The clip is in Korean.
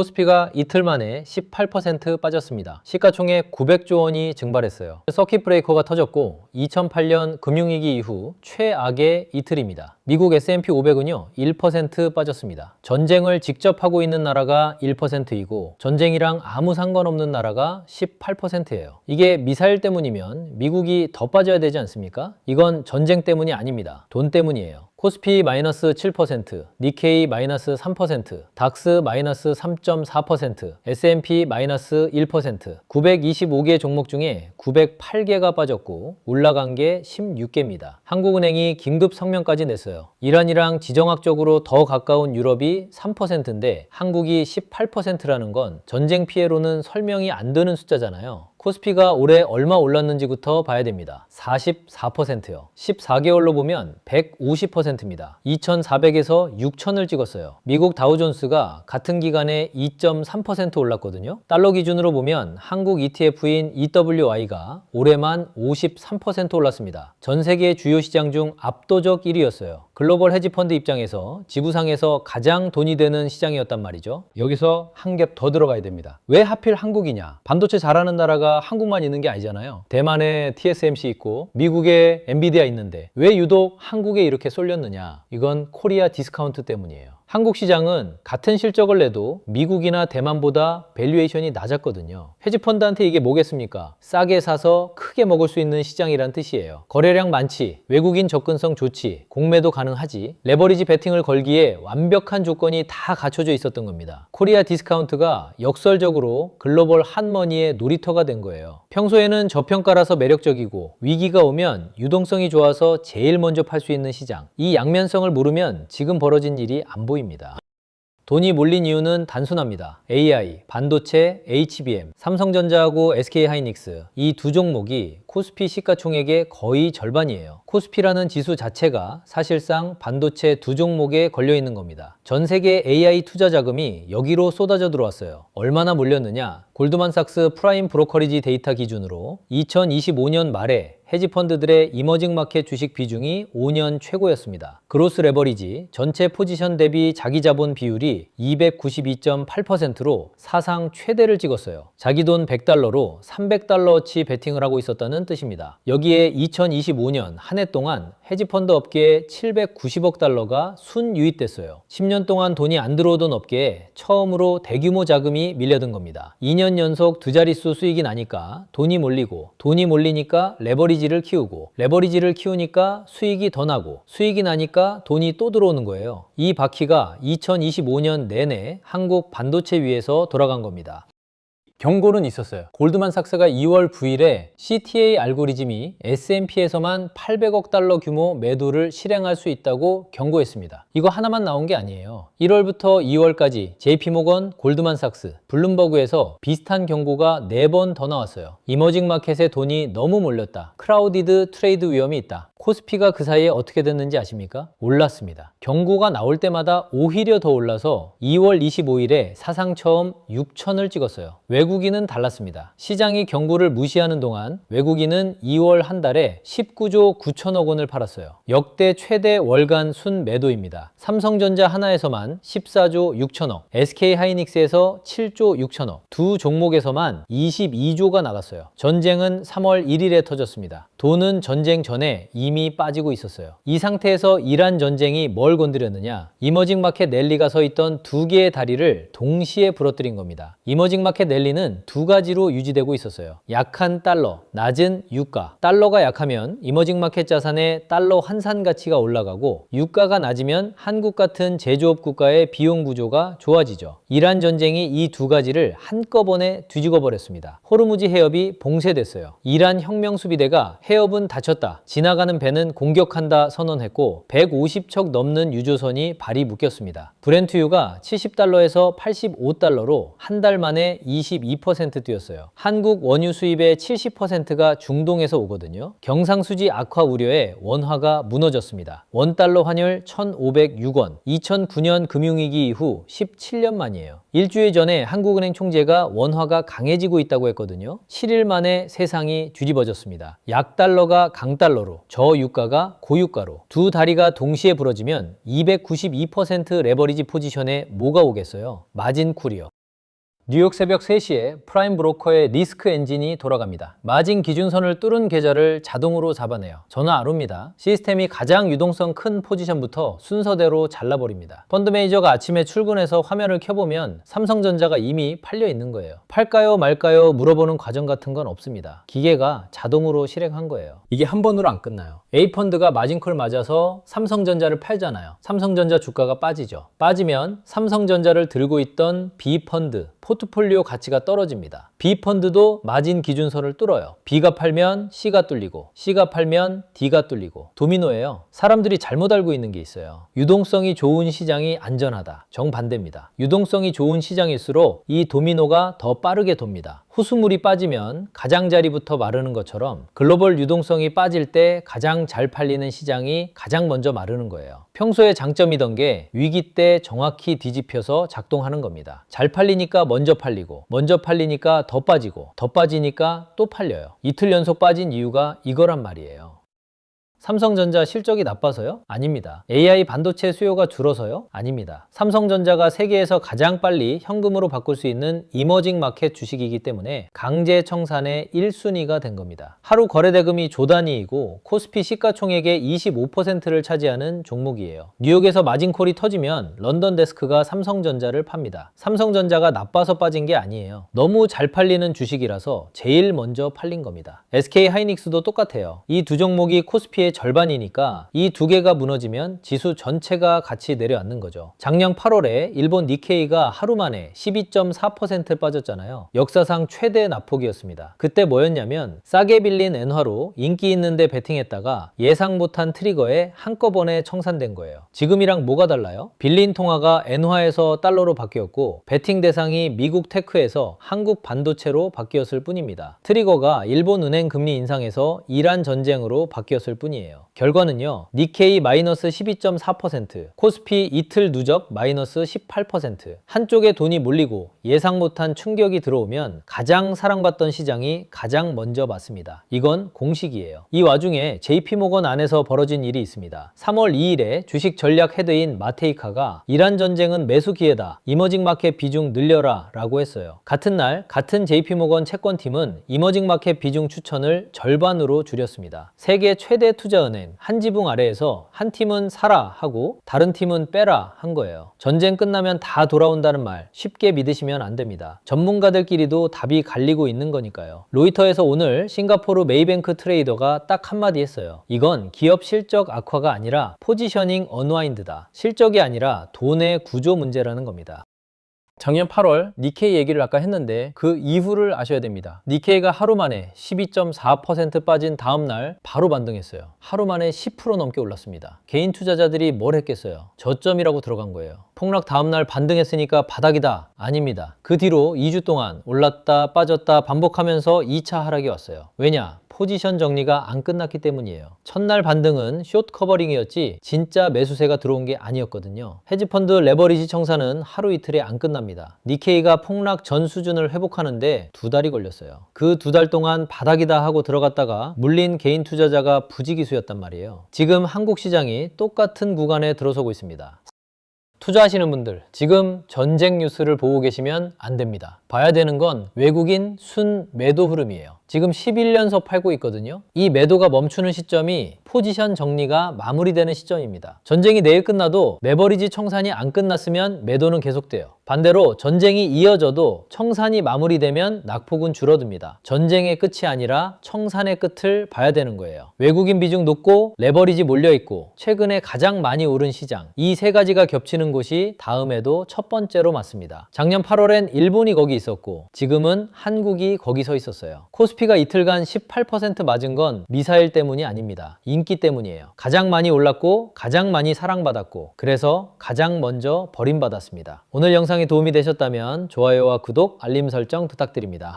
코스피가 이틀 만에 18% 빠졌습니다. 시가총액 900조 원이 증발했어요. 서킷 브레이커가 터졌고 2008년 금융위기 이후 최악의 이틀입니다. 미국 S&P 500은요 1% 빠졌습니다. 전쟁을 직접 하고 있는 나라가 1%이고 전쟁이랑 아무 상관없는 나라가 18%예요. 이게 미사일 때문이면 미국이 더 빠져야 되지 않습니까? 이건 전쟁 때문이 아닙니다. 돈 때문이에요. 코스피 마이너스 7%, 니케이 마이너스 3%, 닥스 마이너스 3.4%, S&P 마이너스 1%, 925개 종목 중에 908개가 빠졌고 올라간 게 16개입니다. 한국은행이 긴급 성명까지 냈어요. 이란이랑 지정학적으로 더 가까운 유럽이 3%인데 한국이 18%라는 건 전쟁 피해로는 설명이 안 되는 숫자잖아요. 코스피가 올해 얼마 올랐는지부터 봐야 됩니다. 44%요. 14개월로 보면 150%입니다. 2,400에서 6,000을 찍었어요. 미국 다우존스가 같은 기간에 2.3% 올랐거든요. 달러 기준으로 보면 한국 ETF인 EWI가 올해만 53% 올랐습니다. 전 세계 주요 시장 중 압도적 1위였어요. 글로벌 헤지펀드 입장에서 지구상에서 가장 돈이 되는 시장이었단 말이죠. 여기서 한 겹 더 들어가야 됩니다. 왜 하필 한국이냐? 반도체 잘하는 나라가 한국만 있는 게 아니잖아요. 대만에 TSMC 있고 미국에 엔비디아 있는데 왜 유독 한국에 이렇게 쏠렸느냐? 이건 코리아 디스카운트 때문이에요. 한국 시장은 같은 실적을 내도 미국이나 대만보다 밸류에이션이 낮았거든요. 헤지펀드한테 이게 뭐겠습니까? 싸게 사서 크게 먹을 수 있는 시장이란 뜻이에요. 거래량 많지, 외국인 접근성 좋지, 공매도 가능하지, 레버리지 베팅을 걸기에 완벽한 조건이 다 갖춰져 있었던 겁니다. 코리아 디스카운트가 역설적으로 글로벌 핫머니의 놀이터가 된 거예요. 평소에는 저평가라서 매력적이고 위기가 오면 유동성이 좋아서 제일 먼저 팔 수 있는 시장. 이 양면성을 모르면 지금 벌어진 일이 안 보입니다. 돈이 몰린 이유는 단순합니다. AI, 반도체, HBM, 삼성전자하고 SK하이닉스 이 두 종목이 코스피 시가총액의 거의 절반이에요. 코스피라는 지수 자체가 사실상 반도체 두 종목에 걸려 있는 겁니다. 전 세계 AI 투자 자금이 여기로 쏟아져 들어왔어요. 얼마나 몰렸느냐? 골드만삭스 프라임 브로커리지 데이터 기준으로 2025년 말에 헤지펀드들의 이머징 마켓 주식 비중이 5년 최고였습니다. 그로스 레버리지 전체 포지션 대비 자기 자본 비율이 292.8%로 사상 최대를 찍었어요. 자기 돈 100달러로 300달러어치 베팅을 하고 있었다는 뜻입니다. 여기에 2025년 한 해 동안 헤지펀드 업계에 790억 달러가 순유입됐어요. 10년 동안 돈이 안 들어오던 업계에 처음으로 대규모 자금이 밀려든 겁니다. 2년 연속 두 자릿수 수익이 나니까 돈이 몰리고, 돈이 몰리니까 레버리지를 키우고, 레버리지를 키우니까 수익이 더 나고, 수익이 나니까 돈이 또 들어오는 거예요. 이 바퀴가 2025년 내내 한국 반도체 위에서 돌아간 겁니다. 경고는 있었어요. 골드만삭스가 2월 9일에 CTA 알고리즘이 S&P에서만 800억 달러 규모 매도를 실행할 수 있다고 경고했습니다. 이거 하나만 나온 게 아니에요. 1월부터 2월까지 JP모건, 골드만삭스, 블룸버그에서 비슷한 경고가 4번 더 나왔어요. 이머징 마켓에 돈이 너무 몰렸다. 크라우디드 트레이드 위험이 있다. 코스피가 그 사이에 어떻게 됐는지 아십니까? 올랐습니다. 경고가 나올 때마다 오히려 더 올라서 2월 25일에 사상 처음 6천을 찍었어요. 외국인은 달랐습니다. 시장이 경고를 무시하는 동안 외국인은 2월 한 달에 19조 9천억 원을 팔았어요. 역대 최대 월간 순 매도입니다. 삼성전자 하나에서만 14조 6천억, SK하이닉스에서 7조 6천억, 두 종목에서만 22조가 나갔어요. 전쟁은 3월 1일에 터졌습니다. 돈은 전쟁 전에 이미 빠지고 있었어요. 이 상태에서 이란 전쟁이 뭘 건드렸느냐? 이머징 마켓 랠리가 서 있던 두 개의 다리를 동시에 부러뜨린 겁니다. 이머징 마켓 랠리는 두 가지로 유지되고 있었어요. 약한 달러, 낮은 유가. 달러가 약하면 이머징 마켓 자산의 달러 환산 가치가 올라가고, 유가가 낮으면 한국 같은 제조업 국가의 비용 구조가 좋아지죠. 이란 전쟁이 이 두 가지를 한꺼번에 뒤집어 버렸습니다. 호르무즈 해협이 봉쇄됐어요. 이란 혁명 수비대가 해협은 닫혔다, 지나가는 배는 공격한다 선언했고 150척 넘는 유조선이 발이 묶였습니다. 브렌트유가 70달러에서 85달러로 한 달 만에 22% 뛰었어요. 한국 원유 수입의 70%가 중동에서 오거든요. 경상수지 악화 우려에 원화가 무너졌습니다. 원달러 환율 1,506원, 2009년 금융위기 이후 17년 만이에요. 일주일 전에 한국은행 총재가 원화가 강해지고 있다고 했거든요. 7일 만에 세상이 뒤집어졌습니다. 약달러가 강달러로, 저유가가 고유가로 두 다리가 동시에 부러지면 292% 레버리지 포지션에 뭐가 오겠어요? 마진쿨이요. 뉴욕 새벽 3시에 프라임 브로커의 리스크 엔진이 돌아갑니다. 마진 기준선을 뚫은 계좌를 자동으로 잡아내요. 전화 안 옵니다. 시스템이 가장 유동성 큰 포지션부터 순서대로 잘라버립니다. 펀드 매니저가 아침에 출근해서 화면을 켜보면 삼성전자가 이미 팔려 있는 거예요. 팔까요 말까요 물어보는 과정 같은 건 없습니다. 기계가 자동으로 실행한 거예요. 이게 한 번으로 안 끝나요. A펀드가 마진콜 맞아서 삼성전자를 팔잖아요. 삼성전자 주가가 빠지죠. 빠지면 삼성전자를 들고 있던 B펀드, 포트폴리오 가치가 떨어집니다. B펀드도 마진 기준선을 뚫어요. B가 팔면 C가 뚫리고 C가 팔면 D가 뚫리고 도미노예요. 사람들이 잘못 알고 있는 게 있어요. 유동성이 좋은 시장이 안전하다. 정반대입니다. 유동성이 좋은 시장일수록 이 도미노가 더 빠르게 돕니다. 후수물이 빠지면 가장자리부터 마르는 것처럼 글로벌 유동성이 빠질 때 가장 잘 팔리는 시장이 가장 먼저 마르는 거예요. 평소에 장점이던 게 위기 때 정확히 뒤집혀서 작동하는 겁니다. 잘 팔리니까 먼저 팔리고, 먼저 팔리니까 더 빠지고, 더 빠지니까 또 팔려요. 이틀 연속 빠진 이유가 이거란 말이에요. 삼성전자 실적이 나빠서요? 아닙니다. AI 반도체 수요가 줄어서요? 아닙니다. 삼성전자가 세계에서 가장 빨리 현금으로 바꿀 수 있는 이머징 마켓 주식이기 때문에 강제 청산의 1순위가 된 겁니다. 하루 거래 대금이 조 단위이고 코스피 시가총액의 25%를 차지하는 종목이에요. 뉴욕에서 마진콜이 터지면 런던 데스크가 삼성전자를 팝니다. 삼성전자가 나빠서 빠진 게 아니에요. 너무 잘 팔리는 주식이라서 제일 먼저 팔린 겁니다. SK 하이닉스도 똑같아요. 이 두 종목이 코스피의 절반이니까 이 두 개가 무너지면 지수 전체가 같이 내려앉는 거죠. 작년 8월에 일본 니케이가 하루 만에 12.4% 빠졌잖아요. 역사상 최대 낙폭이었습니다. 그때 뭐였냐면 싸게 빌린 엔화로 인기 있는데 베팅했다가 예상 못한 트리거에 한꺼번에 청산된 거예요. 지금이랑 뭐가 달라요? 빌린 통화가 엔화에서 달러로 바뀌었고 베팅 대상이 미국 테크에서 한국 반도체로 바뀌었을 뿐입니다. 트리거가 일본 은행 금리 인상에서 이란 전쟁으로 바뀌었을 뿐이에요. 결과는요, 니케이 마이너스 12.4%, 코스피 이틀 누적 마이너스 18%. 한쪽에 돈이 몰리고 예상 못한 충격이 들어오면 가장 사랑받던 시장이 가장 먼저 맞습니다. 이건 공식이에요. 이 와중에 JP모건 안에서 벌어진 일이 있습니다. 3월 2일에 주식 전략 헤드인 마테이카가 이란 전쟁은 매수 기회다. 이머징 마켓 비중 늘려라 라고 했어요. 같은 날 같은 JP모건 채권팀은 이머징 마켓 비중 추천을 절반으로 줄였습니다. 세계 최대 투자은행 한지붕 아래에서 한 팀은 사라 하고 다른 팀은 빼라 한 거예요. 전쟁 끝나면 다 돌아온다는 말 쉽게 믿으시면 안 됩니다. 전문가들끼리도 답이 갈리고 있는 거니까요. 로이터에서 오늘 싱가포르 메이뱅크 트레이더가 딱 한마디 했어요. 이건 기업 실적 악화가 아니라 포지셔닝 언와인드다. 실적이 아니라 돈의 구조 문제라는 겁니다. 작년 8월 니케이 얘기를 아까 했는데 그 이후를 아셔야 됩니다. 니케이가 하루 만에 12.4% 빠진 다음날 바로 반등했어요. 하루 만에 10% 넘게 올랐습니다. 개인 투자자들이 뭘 했겠어요? 저점이라고 들어간 거예요. 폭락 다음날 반등했으니까 바닥이다. 아닙니다. 그 뒤로 2주 동안 올랐다 빠졌다 반복하면서 2차 하락이 왔어요. 왜냐? 포지션 정리가 안 끝났기 때문이에요. 첫날 반등은 숏 커버링이었지 진짜 매수세가 들어온 게 아니었거든요. 헤지펀드 레버리지 청산은 하루 이틀에 안 끝납니다. 니케이가 폭락 전 수준을 회복하는데 2달이 걸렸어요. 그 2달 동안 바닥이다 하고 들어갔다가 물린 개인 투자자가 부지기수였단 말이에요. 지금 한국 시장이 똑같은 구간에 들어서고 있습니다. 투자하시는 분들 지금 전쟁 뉴스를 보고 계시면 안 됩니다. 봐야 되는 건 외국인 순 매도 흐름이에요. 지금 11연속 팔고 있거든요. 이 매도가 멈추는 시점이 포지션 정리가 마무리되는 시점입니다. 전쟁이 내일 끝나도 레버리지 청산이 안 끝났으면 매도는 계속돼요. 반대로 전쟁이 이어져도 청산이 마무리되면 낙폭은 줄어듭니다. 전쟁의 끝이 아니라 청산의 끝을 봐야 되는 거예요. 외국인 비중 높고 레버리지 몰려있고 최근에 가장 많이 오른 시장, 이 세 가지가 겹치는 곳이 다음에도 첫 번째로 맞습니다. 작년 8월엔 일본이 거기 있었고 지금은 한국이 거기 서 있었어요. 코스피가 이틀간 18% 맞은 건 미사일 때문이 아닙니다. 인기 때문이에요. 가장 많이 올랐고 가장 많이 사랑받았고 그래서 가장 먼저 버림받았습니다. 오늘 영상이 도움이 되셨다면 좋아요와 구독, 알림 설정 부탁드립니다.